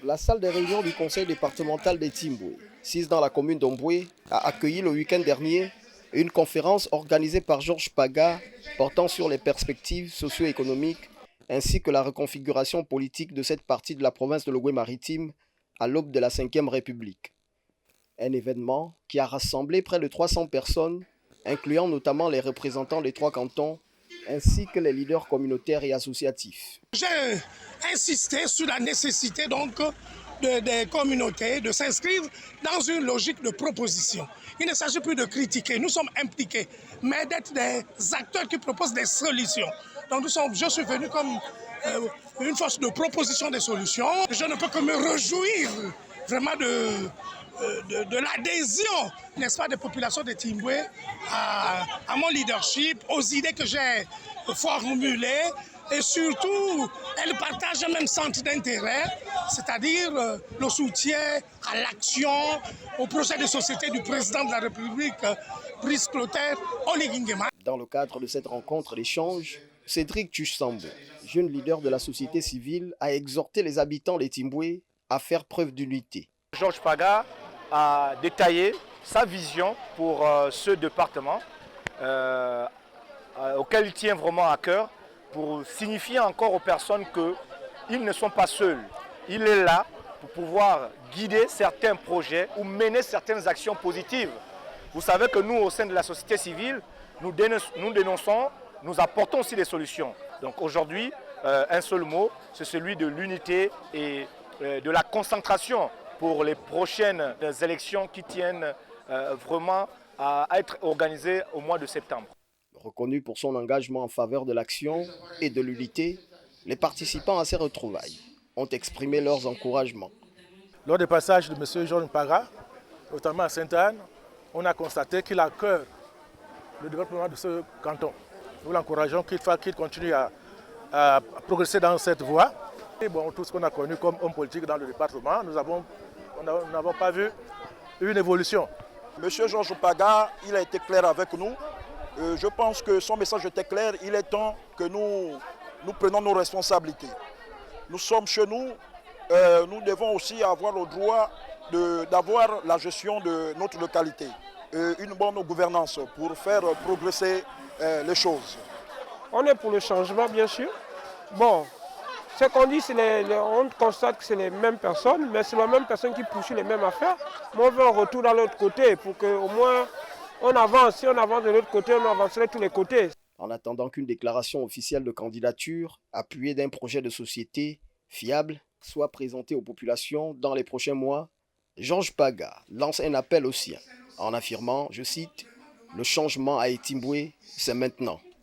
La salle des réunions du conseil départemental des Timboué, sise dans la commune d'Omboué, a accueilli le week-end dernier une conférence organisée par Georges Paga portant sur les perspectives socio-économiques ainsi que la reconfiguration politique de cette partie de la province de l'Ogooué-Maritime à l'aube de la Ve République. Un événement qui a rassemblé près de 300 personnes, incluant notamment les représentants des 3 cantons ainsi que les leaders communautaires et associatifs. J'ai insisté sur la nécessité donc des communautés de s'inscrire dans une logique de proposition. Il ne s'agit plus de critiquer, nous sommes impliqués, mais d'être des acteurs qui proposent des solutions. Donc je suis venu comme une force de proposition des solutions. Je ne peux que me réjouir vraiment de l'adhésion, n'est-ce pas, des populations de Timboué à mon leadership, aux idées que j'ai formulées, et surtout, elles partagent le même centre d'intérêt, c'est-à-dire le soutien à l'action, au projet de société du président de la République, Brice Clotaire Oligui Nguema. Dans le cadre de cette rencontre d'échange, Cédric Tchussambo, jeune leader de la société civile, a exhorté les habitants des Timboué à faire preuve d'unité. Georges Paga a détaillé sa vision pour ce département auquel il tient vraiment à cœur pour signifier encore aux personnes qu'ils ne sont pas seuls. Il est là pour pouvoir guider certains projets ou mener certaines actions positives. Vous savez que nous, au sein de la société civile, nous dénonçons, nous apportons aussi des solutions. Donc aujourd'hui, un seul mot, c'est celui de l'unité et de la concentration pour les prochaines élections qui tiennent vraiment à être organisées au mois de septembre. Reconnu pour son engagement en faveur de l'action et de l'unité, les participants à ces retrouvailles ont exprimé leurs encouragements. Lors du passage de M. Georges Paga, notamment à Sainte-Anne, on a constaté qu'il a à cœur le développement de ce canton. Nous l'encourageons qu'il continue à progresser dans cette voie. Et bon, tout ce qu'on a connu comme homme politique dans le département, nous n'avons pas vu une évolution. M. Georges Paga, il a été clair avec nous. Je pense que son message était clair. Il est temps que nous prenions nos responsabilités. Nous sommes chez nous. Nous devons aussi avoir le droit d'avoir la gestion de notre localité. Une bonne gouvernance pour faire progresser les choses. On est pour le changement, bien sûr. Bon, ce qu'on dit, on constate que c'est les mêmes personnes, mais c'est les mêmes personnes qui poursuivent les mêmes affaires. Mais on veut un retour dans l'autre côté pour qu'au moins on avance. Si on avance de l'autre côté, on avancerait de tous les côtés. En attendant qu'une déclaration officielle de candidature, appuyée d'un projet de société fiable, soit présentée aux populations dans les prochains mois, Georges Paga lance un appel aux siens, en affirmant, je cite, « Le changement à Timboué, c'est maintenant ».